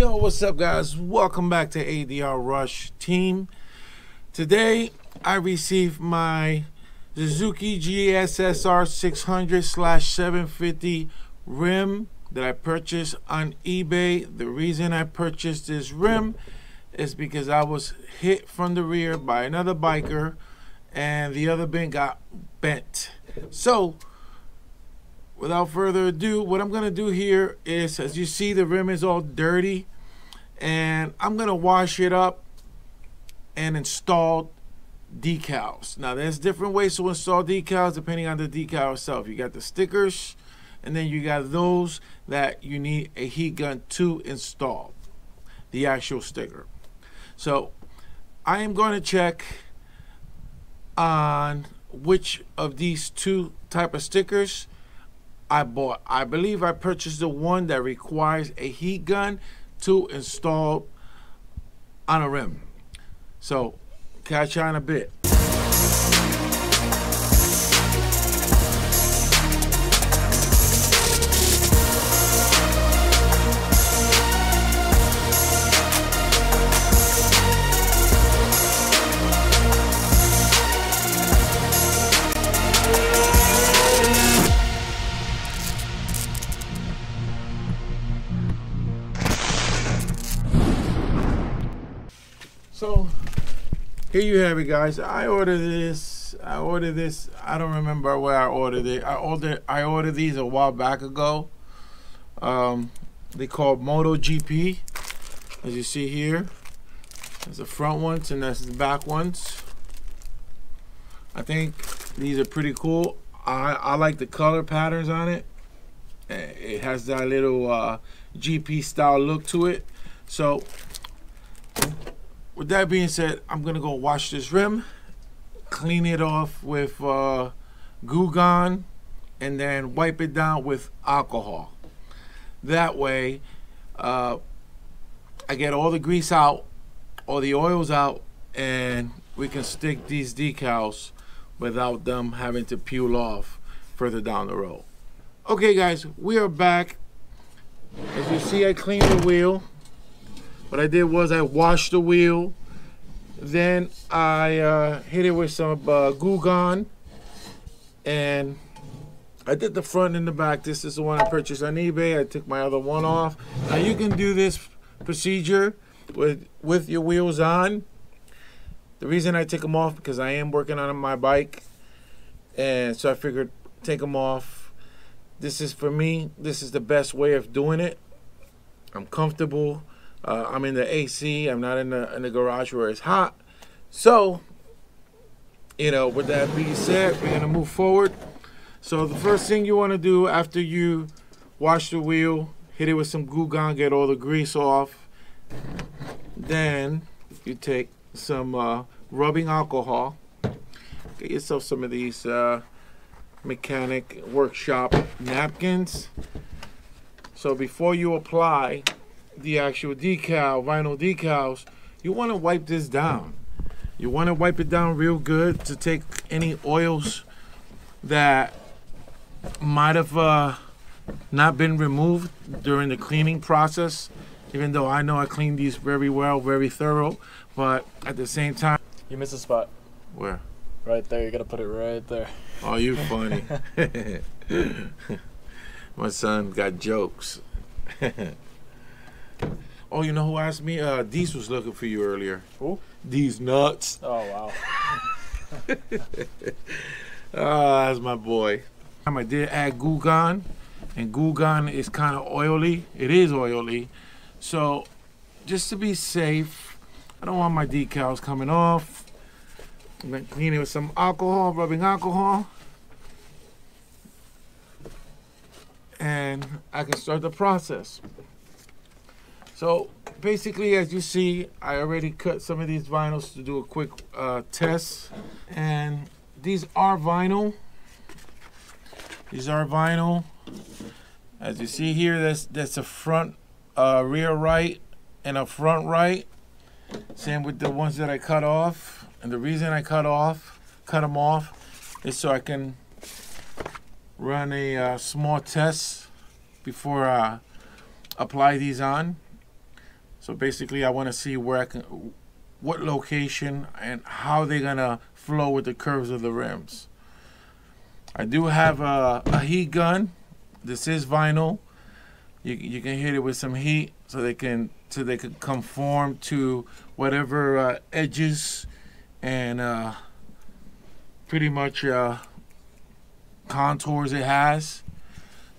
Yo, what's up guys? Welcome back to ADR Rush team. Today I received my Suzuki GSSR 600/750 rim that I purchased on eBay. The reason I purchased this rim is because I was hit from the rear by another biker and the other bin got bent. So without further ado, what I'm gonna do here is, as you see, the rim is all dirty and I'm gonna wash it up and install decals. Now there's different ways to install decals depending on the decal itself. You got the stickers, and then you got those that you need a heat gun to install the actual sticker. So I am going to check on which of these two type of stickers I bought. I believe I purchased the one that requires a heat gun to install on a rim. So catch you in a bit. So here you have it, guys. I ordered this. I don't remember where I ordered it. I ordered these a while back ago. They called MotoGP. As you see here, there's the front ones and there's the back ones. I think these are pretty cool. I like the color patterns on it. It has that little GP style look to it. So with that being said, I'm gonna go wash this rim, clean it off with Goo Gone, and then wipe it down with alcohol. That way, I get all the grease out, all the oils out, and we can stick these decals without them having to peel off further down the road. Okay guys, we are back. As you see, I cleaned the wheel. What I did was I washed the wheel, then I hit it with some Goo Gone, and I did the front and the back. This is the one I purchased on eBay. I took my other one off. Now you can do this procedure with your wheels on. The reason I take them off because I am working on my bike, and so I figured take them off. This is, for me, this is the best way of doing it. I'm comfortable. I'm in the AC. I'm not in the garage where it's hot. So, you know, with that being said, we're gonna move forward. So the first thing you want to do after you wash the wheel, hit it with some Goo Gone, get all the grease off. Then you take some rubbing alcohol. Get yourself some of these mechanic workshop napkins. So before you apply the actual decal, vinyl decals, you want to wipe this down. You want to wipe it down real good to take any oils that might have not been removed during the cleaning process. Even though I know I cleaned these very well, very thorough, but at the same time, you missed a spot. Where? Right there. You gotta put it right there. Oh, you funny. My son got jokes. Oh, you know who asked me? Deez was looking for you earlier. Who? Deez nuts. Oh, wow. That's my boy. I did add Goo Gone, and Goo Gone is kind of oily. It is oily. So just to be safe, I don't want my decals coming off. I'm going to clean it with some alcohol, rubbing alcohol. And I can start the process. So basically, as you see, I already cut some of these vinyls to do a quick test. And these are vinyl. These are vinyl. As you see here, that's a front rear right and a front right. Same with the ones that I cut off. And the reason I cut them off is so I can run a small test before I apply these on. So basically I want to see where I can, what location and how they're gonna flow with the curves of the rims. I do have a heat gun. This is vinyl. You can hit it with some heat so they can conform to whatever edges and pretty much contours it has.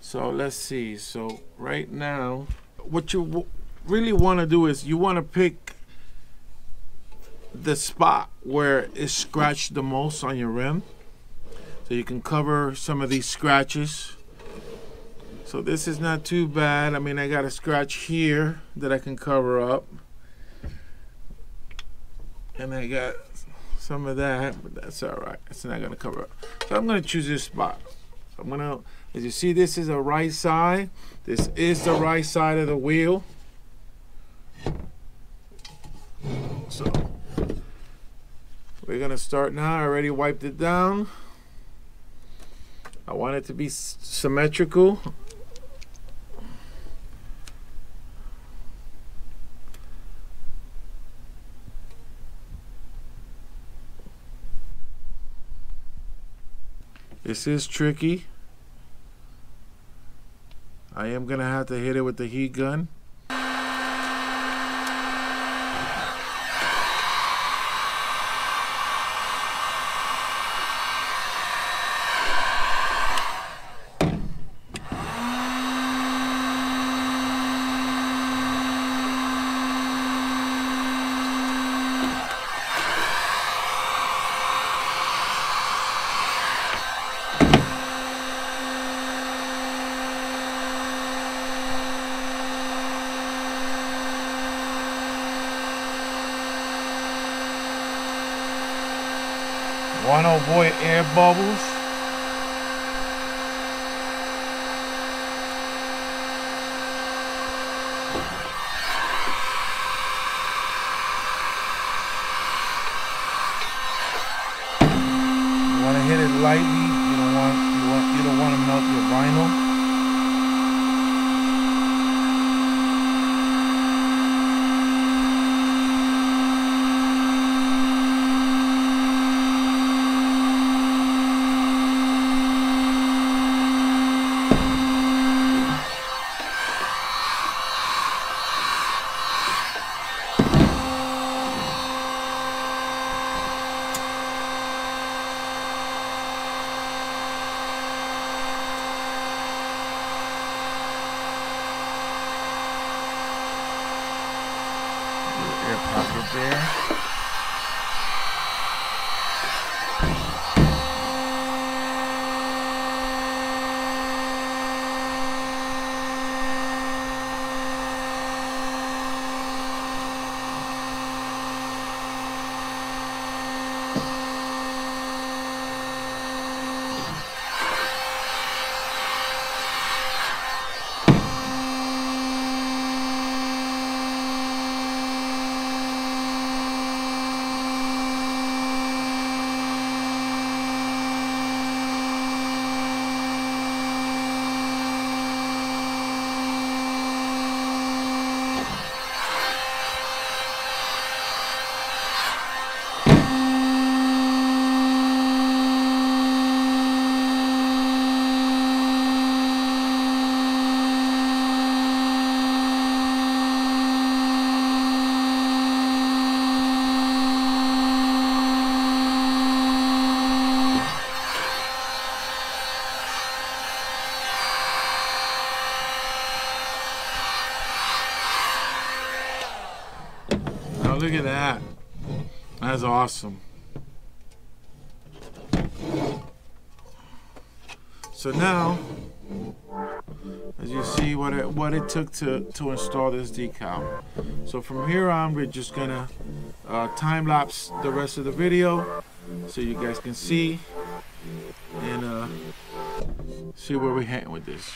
So let's see. So right now, what you really want to do is you want to pick the spot where it's scratched the most on your rim, so you can cover some of these scratches. So this is not too bad. I mean, I got a scratch here that I can cover up, and I got some of that, but that's all right. It's not gonna cover up. So I'm gonna choose this spot. So I'm gonna, as you see, this is the right side. This is the right side of the wheel. So we're gonna start now. I already wiped it down. I want it to be symmetrical. This is tricky. I am gonna have to hit it with the heat gun. Want to avoid air bubbles. You want to hit it lightly. You don't want to melt your vinyl. Air pocket there. Now look at that. That's awesome. So now, as you see what it took to install this decal. So from here on, we're just gonna time lapse the rest of the video so you guys can see and see where we're heading with this.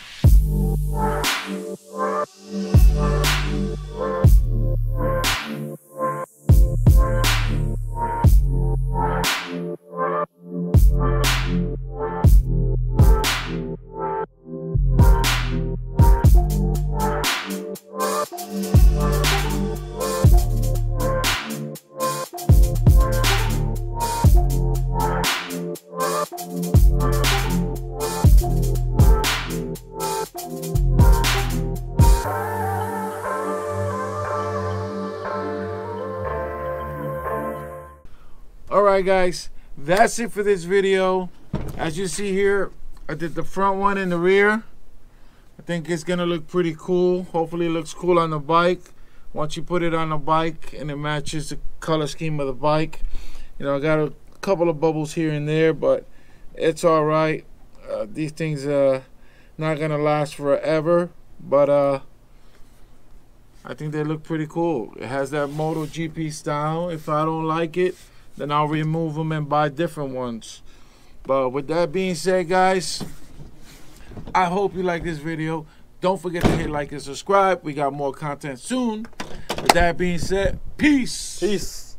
Alright guys, that's it for this video. As you see here, I did the front one and the rear. I think it's gonna look pretty cool. Hopefully it looks cool on the bike. Once you put it on the bike and it matches the color scheme of the bike. You know, I got a couple of bubbles here and there, but it's alright. These things are not gonna last forever, but I think they look pretty cool. It has that MotoGP style. If I don't like it, then I'll remove them and buy different ones. But with that being said, guys, I hope you like this video. Don't forget to hit like and subscribe. We got more content soon. With that being said, peace. Peace.